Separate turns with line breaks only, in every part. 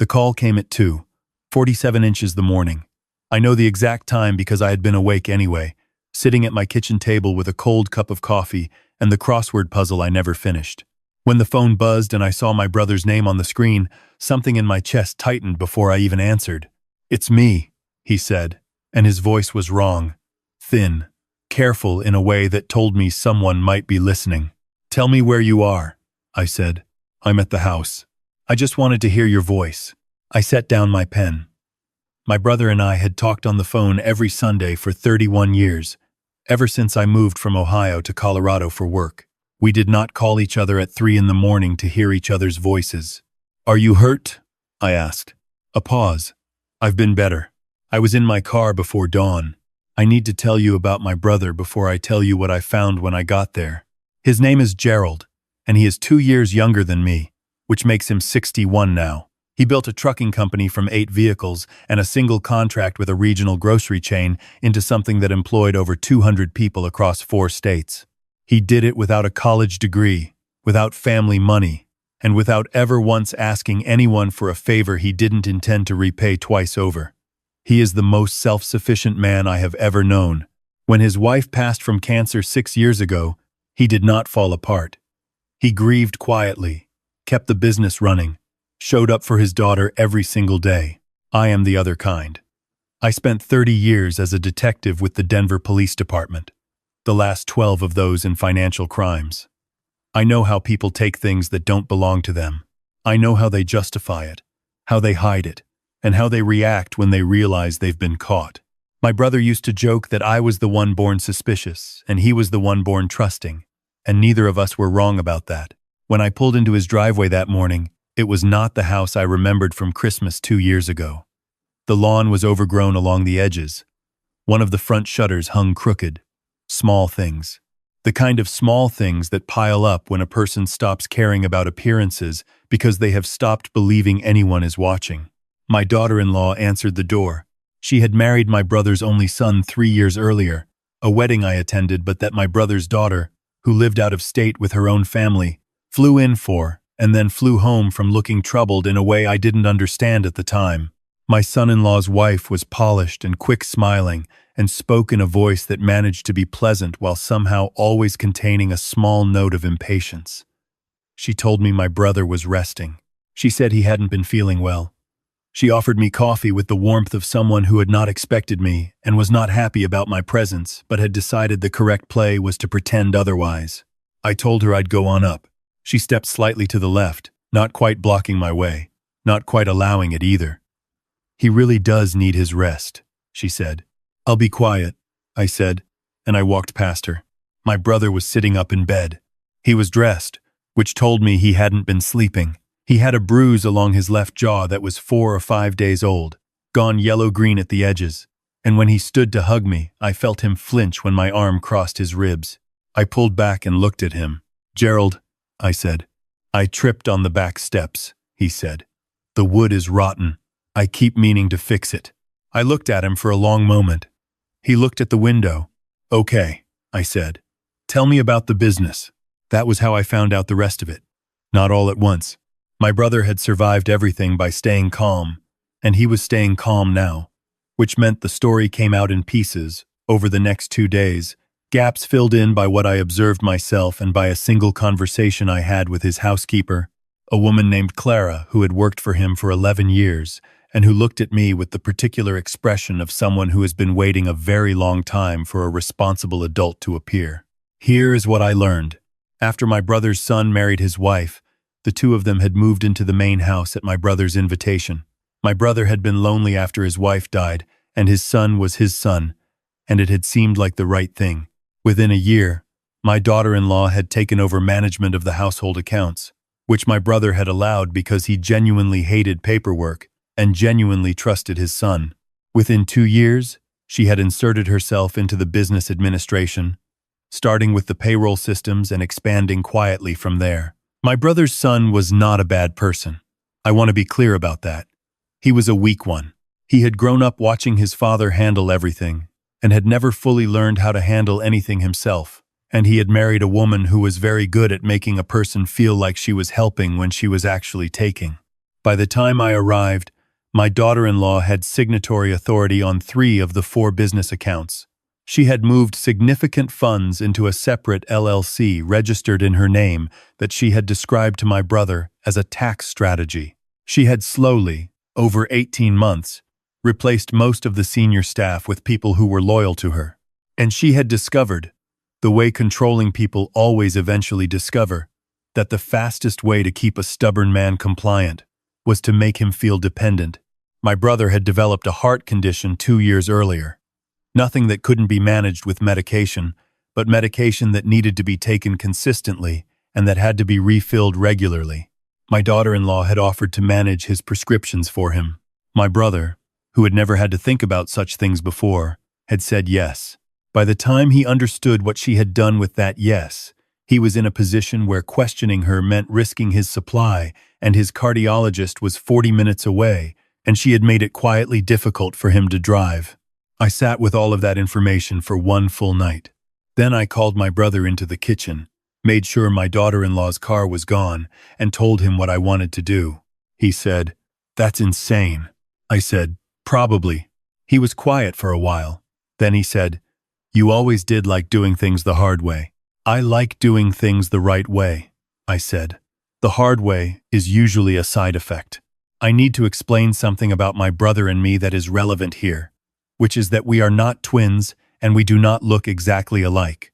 The call came at 2:47 inches the morning. I know the exact time because I had been awake anyway, sitting at my kitchen table with a cold cup of coffee and the crossword puzzle I never finished. When the phone buzzed and I saw my brother's name on the screen, something in my chest tightened before I even answered. "It's me," he said, and his voice was wrong, thin, careful in a way that told me someone might be listening. "Tell me where you are," I said. "I'm at the house. I just wanted to hear your voice." I set down my pen. My brother and I had talked on the phone every Sunday for 31 years, ever since I moved from Ohio to Colorado for work. We did not call each other at 3 in the morning to hear each other's voices. "Are you hurt?" I asked. A pause. "I've been better. I was in my car before dawn. I need to tell you about my brother before I tell you what I found when I got there. His name is Gerald, and he is 2 years younger than me, which makes him 61 now. He built a trucking company from 8 vehicles and a single contract with a regional grocery chain into something that employed over 200 people across 4 states. He did it without a college degree, without family money, and without ever once asking anyone for a favor he didn't intend to repay twice over. He is the most self-sufficient man I have ever known. When his wife passed from cancer 6 years ago, he did not fall apart. He grieved quietly, kept the business running, showed up for his daughter every single day. I am the other kind. I spent 30 years as a detective with the Denver Police Department, the last 12 of those in financial crimes. I know how people take things that don't belong to them. I know how they justify it, how they hide it, and how they react when they realize they've been caught. My brother used to joke that I was the one born suspicious, and he was the one born trusting, and neither of us were wrong about that. When I pulled into his driveway that morning, it was not the house I remembered from Christmas 2 years ago. The lawn was overgrown along the edges. One of the front shutters hung crooked. Small things. The kind of small things that pile up when a person stops caring about appearances because they have stopped believing anyone is watching. My daughter-in-law answered the door. She had married my brother's only son 3 years earlier, a wedding I attended but that my brother's daughter, who lived out of state with her own family, flew in for, and then flew home from looking troubled in a way I didn't understand at the time. My son-in-law's wife was polished and quick-smiling and spoke in a voice that managed to be pleasant while somehow always containing a small note of impatience. She told me my brother was resting. She said he hadn't been feeling well. She offered me coffee with the warmth of someone who had not expected me and was not happy about my presence but had decided the correct play was to pretend otherwise. I told her I'd go on up. She stepped slightly to the left, not quite blocking my way, not quite allowing it either. "He really does need his rest," she said. "I'll be quiet," I said, and I walked past her. My brother was sitting up in bed. He was dressed, which told me he hadn't been sleeping. He had a bruise along his left jaw that was 4 or 5 days old, gone yellow-green at the edges, and when he stood to hug me, I felt him flinch when my arm crossed his ribs. I pulled back and looked at him. "Gerald," I said. "I tripped on the back steps," he said. "The wood is rotten. I keep meaning to fix it." I looked at him for a long moment. He looked at the window. "Okay," I said. "Tell me about the business." That was how I found out the rest of it. Not all at once. My brother had survived everything by staying calm, and he was staying calm now, which meant the story came out in pieces over the next 2 days, gaps filled in by what I observed myself and by a single conversation I had with his housekeeper, a woman named Clara who had worked for him for 11 years and who looked at me with the particular expression of someone who has been waiting a very long time for a responsible adult to appear. Here is what I learned. After my brother's son married his wife, the two of them had moved into the main house at my brother's invitation. My brother had been lonely after his wife died, and his son was his son, and it had seemed like the right thing. Within a year, my daughter-in-law had taken over management of the household accounts, which my brother had allowed because he genuinely hated paperwork and genuinely trusted his son. Within 2 years, she had inserted herself into the business administration, starting with the payroll systems and expanding quietly from there. My brother's son was not a bad person. I want to be clear about that. He was a weak one. He had grown up watching his father handle everything, and had never fully learned how to handle anything himself, and he had married a woman who was very good at making a person feel like she was helping when she was actually taking. By the time I arrived, my daughter-in-law had signatory authority on 3 of the 4 business accounts. She had moved significant funds into a separate LLC registered in her name that she had described to my brother as a tax strategy. She had slowly, over 18 months, replaced most of the senior staff with people who were loyal to her. And she had discovered, the way controlling people always eventually discover, that the fastest way to keep a stubborn man compliant was to make him feel dependent. My brother had developed a heart condition 2 years earlier. Nothing that couldn't be managed with medication, but medication that needed to be taken consistently and that had to be refilled regularly. My daughter-in-law had offered to manage his prescriptions for him. My brother, who had never had to think about such things before, had said yes. By the time he understood what she had done with that yes, he was in a position where questioning her meant risking his supply, and his cardiologist was 40 minutes away, and she had made it quietly difficult for him to drive. I sat with all of that information for 1 full night. Then I called my brother into the kitchen, made sure my daughter-in-law's car was gone, and told him what I wanted to do. He said, "That's insane." I said, "Probably." He was quiet for a while. Then he said, "You always did like doing things the hard way." "I like doing things the right way," I said. "The hard way is usually a side effect." I need to explain something about my brother and me that is relevant here, which is that we are not twins and we do not look exactly alike.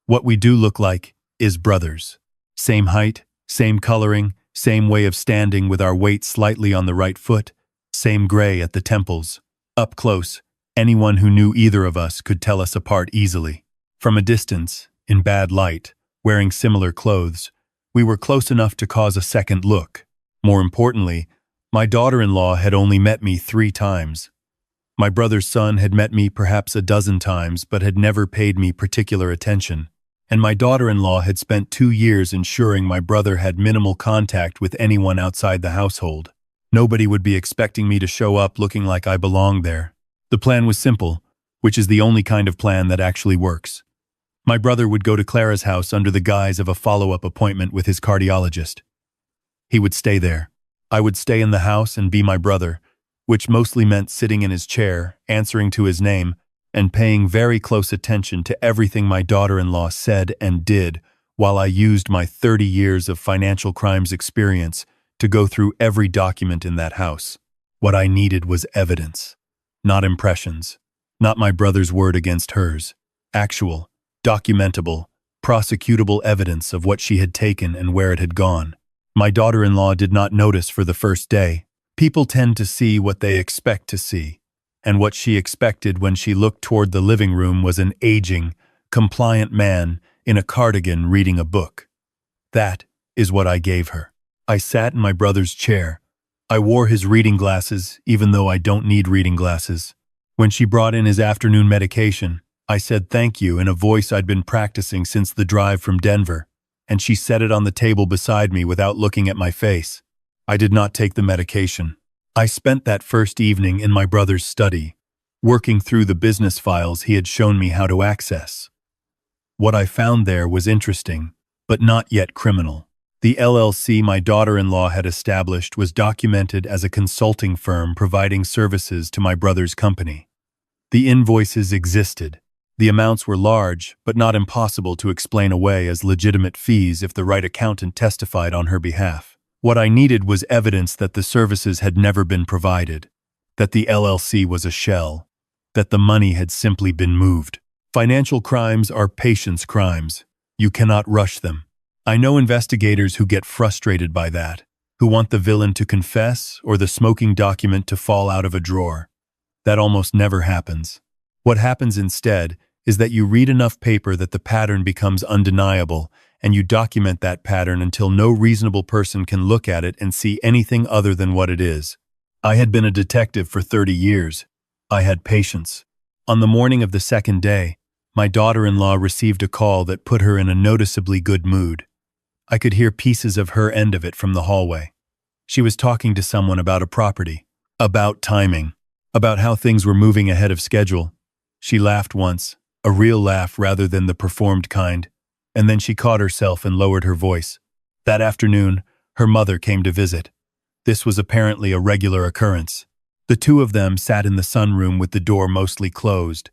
What we do look like is brothers. Same height, same coloring, same way of standing with our weight slightly on the right foot, same gray at the temples. Up close, anyone who knew either of us could tell us apart easily. From a distance, in bad light, wearing similar clothes, we were close enough to cause a second look. More importantly, my daughter-in-law had only met me 3 times. My brother's son had met me perhaps a dozen times but had never paid me particular attention, and my daughter-in-law had spent 2 years ensuring my brother had minimal contact with anyone outside the household. Nobody would be expecting me to show up looking like I belonged there. The plan was simple, which is the only kind of plan that actually works. My brother would go to Clara's house under the guise of a follow-up appointment with his cardiologist. He would stay there. I would stay in the house and be my brother, which mostly meant sitting in his chair, answering to his name, and paying very close attention to everything my daughter-in-law said and did while I used my 30 years of financial crimes experience to go through every document in that house. What I needed was evidence, not impressions, not my brother's word against hers. Actual, documentable, prosecutable evidence of what she had taken and where it had gone. My daughter-in-law did not notice for the first day. People tend to see what they expect to see, and what she expected when she looked toward the living room was an aging, compliant man in a cardigan reading a book. That is what I gave her. I sat in my brother's chair. I wore his reading glasses, even though I don't need reading glasses. When she brought in his afternoon medication, I said thank you in a voice I'd been practicing since the drive from Denver, and she set it on the table beside me without looking at my face. I did not take the medication. I spent that first evening in my brother's study, working through the business files he had shown me how to access. What I found there was interesting, but not yet criminal. The LLC my daughter-in-law had established was documented as a consulting firm providing services to my brother's company. The invoices existed. The amounts were large, but not impossible to explain away as legitimate fees if the right accountant testified on her behalf. What I needed was evidence that the services had never been provided, that the LLC was a shell, that the money had simply been moved. Financial crimes are patience crimes. You cannot rush them. I know investigators who get frustrated by that, who want the villain to confess or the smoking document to fall out of a drawer. That almost never happens. What happens instead is that you read enough paper that the pattern becomes undeniable, and you document that pattern until no reasonable person can look at it and see anything other than what it is. I had been a detective for 30 years. I had patience. On the morning of the second day, my daughter-in-law received a call that put her in a noticeably good mood. I could hear pieces of her end of it from the hallway. She was talking to someone about a property, about timing, about how things were moving ahead of schedule. She laughed once, a real laugh rather than the performed kind, and then she caught herself and lowered her voice. That afternoon, her mother came to visit. This was apparently a regular occurrence. The two of them sat in the sunroom with the door mostly closed,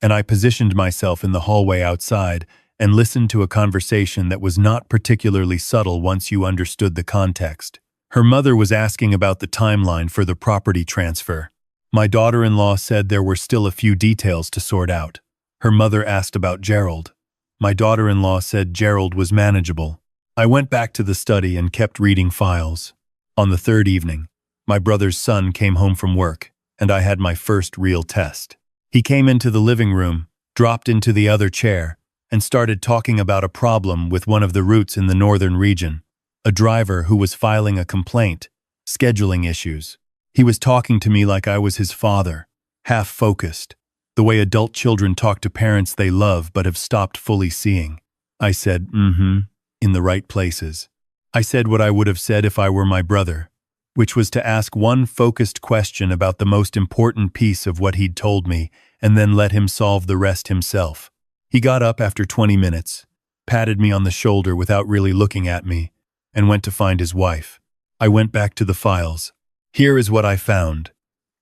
and I positioned myself in the hallway outside and listened to a conversation that was not particularly subtle once you understood the context. Her mother was asking about the timeline for the property transfer. My daughter-in-law said there were still a few details to sort out. Her mother asked about Gerald. My daughter-in-law said Gerald was manageable. I went back to the study and kept reading files. On the third evening, my brother's son came home from work, and I had my first real test. He came into the living room, dropped into the other chair, and started talking about a problem with one of the routes in the northern region, a driver who was filing a complaint, scheduling issues. He was talking to me like I was his father, half-focused, the way adult children talk to parents they love but have stopped fully seeing. I said, in the right places. I said what I would have said if I were my brother, which was to ask one focused question about the most important piece of what he'd told me and then let him solve the rest himself. He got up after 20 minutes, patted me on the shoulder without really looking at me, and went to find his wife. I went back to the files. Here is what I found,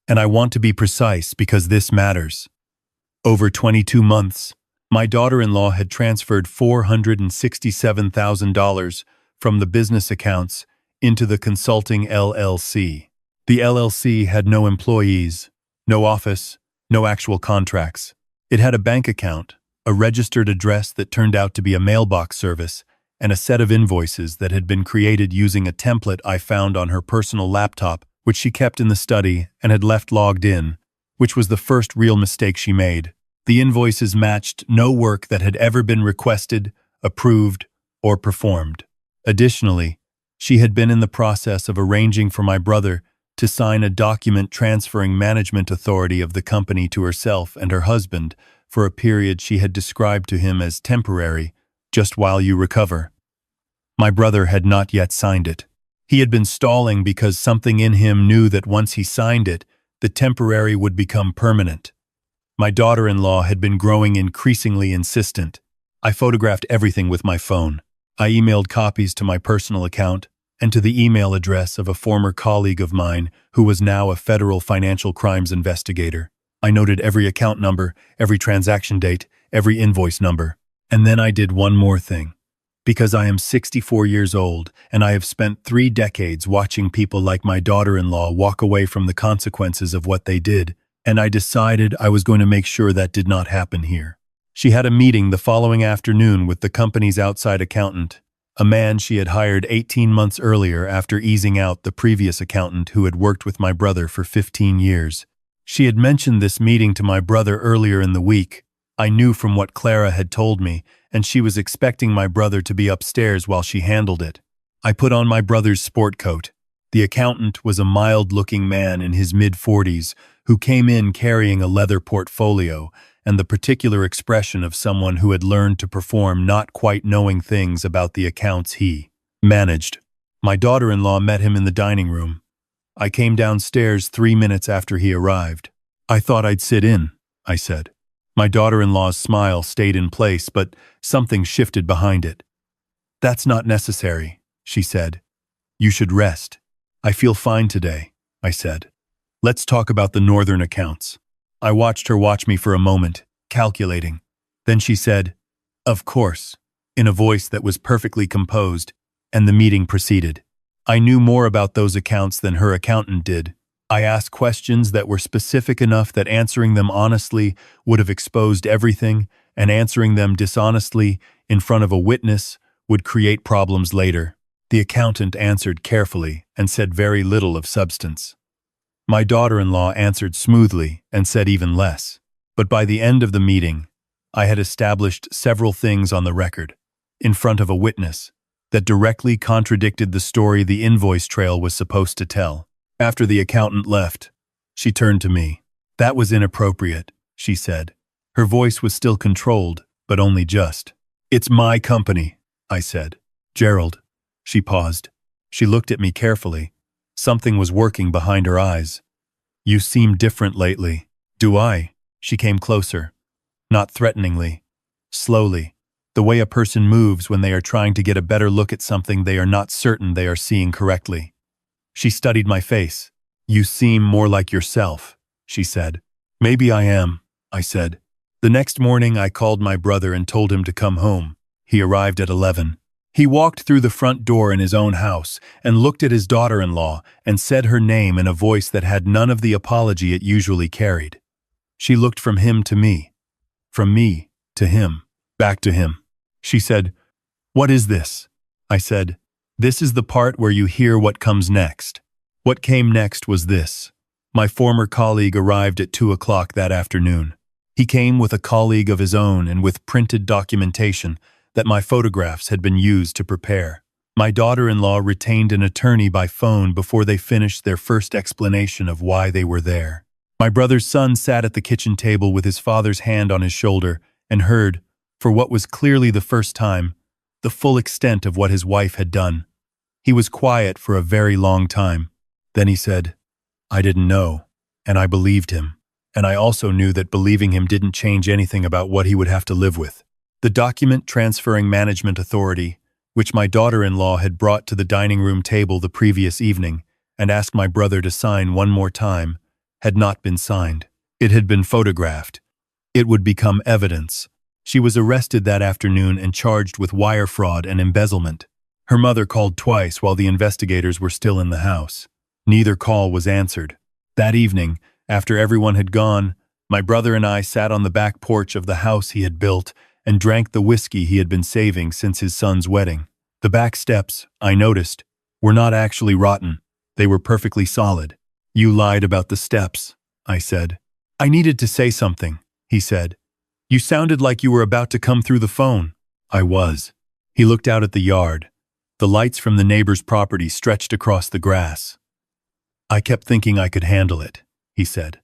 and I want to be precise because this matters. Over 22 months, my daughter-in-law had transferred $467,000 from the business accounts into the consulting LLC. The LLC had no employees, no office, no actual contracts. It had a bank account, a registered address that turned out to be a mailbox service, and a set of invoices that had been created using a template I found on her personal laptop, which she kept in the study and had left logged in, which was the first real mistake she made. The invoices matched no work that had ever been requested, approved, or performed. Additionally, she had been in the process of arranging for my brother to sign a document transferring management authority of the company to herself and her husband for a period she had described to him as temporary, just while you recover. My brother had not yet signed it. He had been stalling because something in him knew that once he signed it, the temporary would become permanent. My daughter-in-law had been growing increasingly insistent. I photographed everything with my phone. I emailed copies to my personal account and to the email address of a former colleague of mine who was now a federal financial crimes investigator. I noted every account number, every transaction date, every invoice number. And then I did one more thing. Because I am 64 years old and I have spent 3 decades watching people like my daughter-in-law walk away from the consequences of what they did, and I decided I was going to make sure that did not happen here. She had a meeting the following afternoon with the company's outside accountant, a man she had hired 18 months earlier after easing out the previous accountant who had worked with my brother for 15 years. She had mentioned this meeting to my brother earlier in the week. I knew from what Clara had told me, and she was expecting my brother to be upstairs while she handled it. I put on my brother's sport coat. The accountant was a mild-looking man in his mid-40s who came in carrying a leather portfolio and the particular expression of someone who had learned to perform not quite knowing things about the accounts he managed. My daughter-in-law met him in the dining room. I came downstairs 3 minutes after he arrived. I thought I'd sit in, I said. My daughter-in-law's smile stayed in place, but something shifted behind it. That's not necessary, she said. You should rest. I feel fine today, I said. Let's talk about the northern accounts. I watched her watch me for a moment, calculating. Then she said, "Of course," in a voice that was perfectly composed, and the meeting proceeded. I knew more about those accounts than her accountant did. I asked questions that were specific enough that answering them honestly would have exposed everything, and answering them dishonestly in front of a witness would create problems later. The accountant answered carefully and said very little of substance. My daughter-in-law answered smoothly and said even less. But by the end of the meeting, I had established several things on the record, in front of a witness, that directly contradicted the story the invoice trail was supposed to tell. After the accountant left, she turned to me. "That was inappropriate," she said. Her voice was still controlled, but only just. "It's my company," I said. "Gerald." She paused. She looked at me carefully. Something was working behind her eyes. "You seem different lately." "Do I?" She came closer. Not threateningly. Slowly. The way a person moves when they are trying to get a better look at something they are not certain they are seeing correctly. She studied my face. "You seem more like yourself," she said. "Maybe I am," I said. The next morning I called my brother and told him to come home. He arrived at 11. He walked through the front door in his own house and looked at his daughter-in-law and said her name in a voice that had none of the apology it usually carried. She looked from him to me, from me to him, back to him. She said, "What is this?" I said, "This is the part where you hear what comes next." What came next was this. My former colleague arrived at 2 o'clock that afternoon. He came with a colleague of his own and with printed documentation that my photographs had been used to prepare. My daughter-in-law retained an attorney by phone before they finished their first explanation of why they were there. My brother's son sat at the kitchen table with his father's hand on his shoulder and heard, for what was clearly the first time, the full extent of what his wife had done. He was quiet for a very long time. Then he said, "I didn't know," and I believed him. And I also knew that believing him didn't change anything about what he would have to live with. The document transferring management authority, which my daughter-in-law had brought to the dining room table the previous evening and asked my brother to sign one more time, had not been signed. It had been photographed. It would become evidence. She was arrested that afternoon and charged with wire fraud and embezzlement. Her mother called twice while the investigators were still in the house. Neither call was answered. That evening, after everyone had gone, my brother and I sat on the back porch of the house he had built and drank the whiskey he had been saving since his son's wedding. The back steps, I noticed, were not actually rotten. They were perfectly solid. "You lied about the steps," I said. "I needed to say something," he said. "You sounded like you were about to come through the phone." I was. He looked out at the yard. The lights from the neighbor's property stretched across the grass. "I kept thinking I could handle it," he said.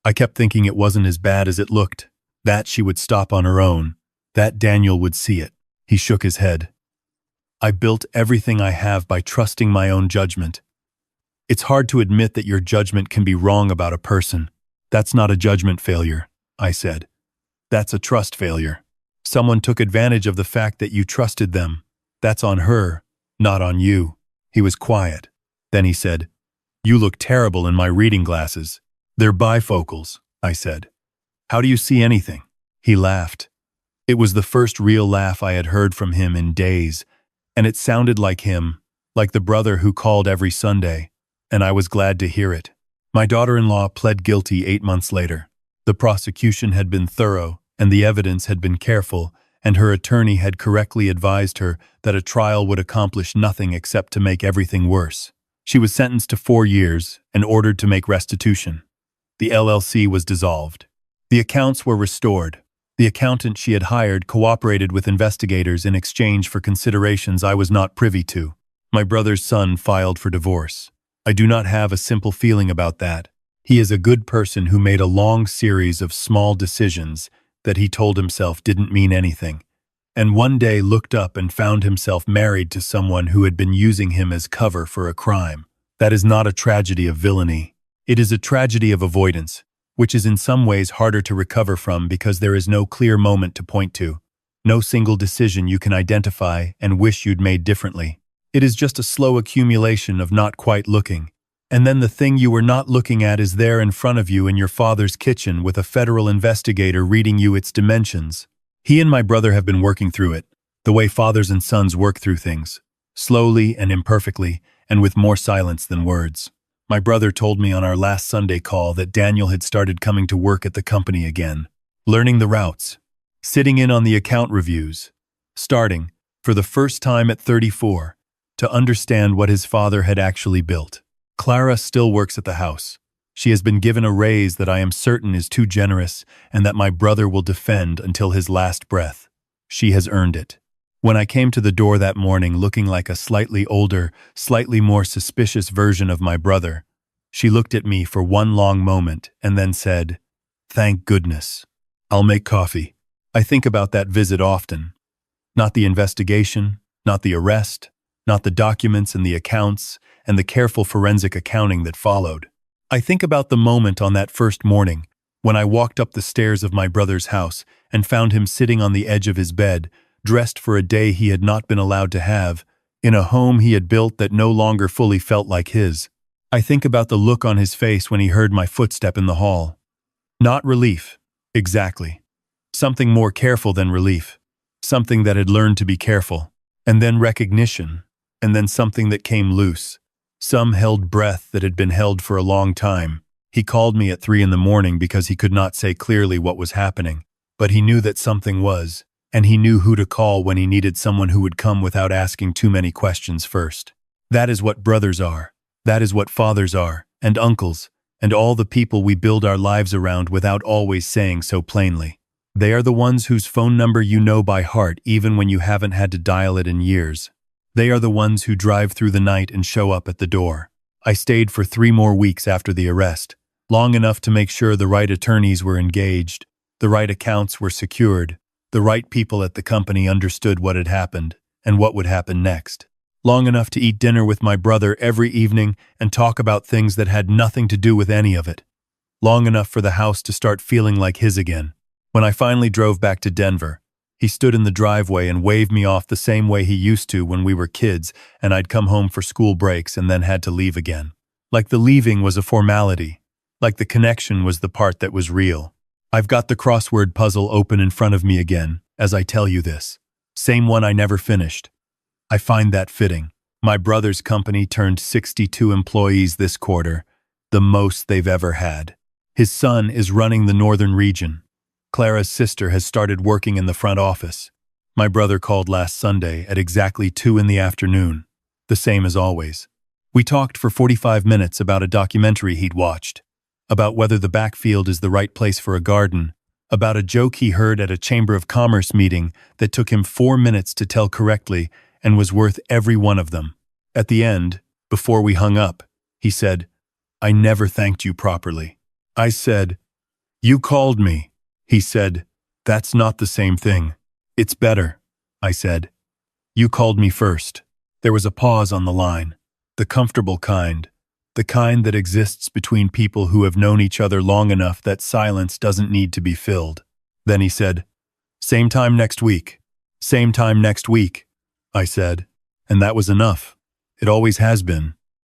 "I kept thinking it wasn't as bad as it looked, that she would stop on her own, that Daniel would see it." He shook his head. "I built everything I have by trusting my own judgment. It's hard to admit that your judgment can be wrong about a person. That's not a judgment failure," I said. "That's a trust failure. Someone took advantage of the fact that you trusted them. That's on her, not on you." He was quiet. Then he said, "You look terrible in my reading glasses." "They're bifocals," I said. "How do you see anything?" He laughed. It was the first real laugh I had heard from him in days, and it sounded like him, like the brother who called every Sunday, and I was glad to hear it. My daughter-in-law pled guilty 8 months later. The prosecution had been thorough, and the evidence had been careful, and her attorney had correctly advised her that a trial would accomplish nothing except to make everything worse. She was sentenced to 4 years and ordered to make restitution. The LLC was dissolved. The accounts were restored. The accountant she had hired cooperated with investigators in exchange for considerations I was not privy to. My brother's son filed for divorce. I do not have a simple feeling about that. He is a good person who made a long series of small decisions that he told himself didn't mean anything, and one day looked up and found himself married to someone who had been using him as cover for a crime. That is not a tragedy of villainy. It is a tragedy of avoidance, which is in some ways harder to recover from because there is no clear moment to point to, no single decision you can identify and wish you'd made differently. It is just a slow accumulation of not quite looking, and then the thing you were not looking at is there in front of you in your father's kitchen with a federal investigator reading you its dimensions. He and my brother have been working through it, the way fathers and sons work through things, slowly and imperfectly, and with more silence than words. My brother told me on our last Sunday call that Daniel had started coming to work at the company again, learning the routes, sitting in on the account reviews, starting, for the first time at 34, to understand what his father had actually built. Clara still works at the house. She has been given a raise that I am certain is too generous and that my brother will defend until his last breath. She has earned it. When I came to the door that morning looking like a slightly older, slightly more suspicious version of my brother, she looked at me for one long moment and then said, "Thank goodness. I'll make coffee." I think about that visit often. Not the investigation, not the arrest, not the documents and the accounts and the careful forensic accounting that followed. I think about the moment on that first morning when I walked up the stairs of my brother's house and found him sitting on the edge of his bed, dressed for a day he had not been allowed to have, in a home he had built that no longer fully felt like his. I think about the look on his face when he heard my footstep in the hall. Not relief, exactly. Something more careful than relief. Something that had learned to be careful. And then recognition. And then something that came loose. Some held breath that had been held for a long time. He called me at 3 in the morning because he could not say clearly what was happening. But he knew that something was, and he knew who to call when he needed someone who would come without asking too many questions first. That is what brothers are. That is what fathers are, and uncles, and all the people we build our lives around without always saying so plainly. They are the ones whose phone number you know by heart even when you haven't had to dial it in years. They are the ones who drive through the night and show up at the door. I stayed for 3 more weeks after the arrest, long enough to make sure the right attorneys were engaged, the right accounts were secured, the right people at the company understood what had happened and what would happen next. Long enough to eat dinner with my brother every evening and talk about things that had nothing to do with any of it. Long enough for the house to start feeling like his again. When I finally drove back to Denver, he stood in the driveway and waved me off the same way he used to when we were kids and I'd come home for school breaks and then had to leave again. Like the leaving was a formality. Like the connection was the part that was real. I've got the crossword puzzle open in front of me again, as I tell you this. Same one I never finished. I find that fitting. My brother's company turned 62 employees this quarter, the most they've ever had. His son is running the northern region. Clara's sister has started working in the front office. My brother called last Sunday at exactly 2 in the afternoon, the same as always. We talked for 45 minutes about a documentary he'd watched, about whether the backfield is the right place for a garden, about a joke he heard at a Chamber of Commerce meeting that took him 4 minutes to tell correctly and was worth every one of them. At the end, before we hung up, he said, "I never thanked you properly." I said, "You called me." He said, "That's not the same thing." "It's better," I said. "You called me first." There was a pause on the line, the comfortable kind, the kind that exists between people who have known each other long enough that silence doesn't need to be filled. Then he said, "Same time next week." "Same time next week," I said, and that was enough. It always has been.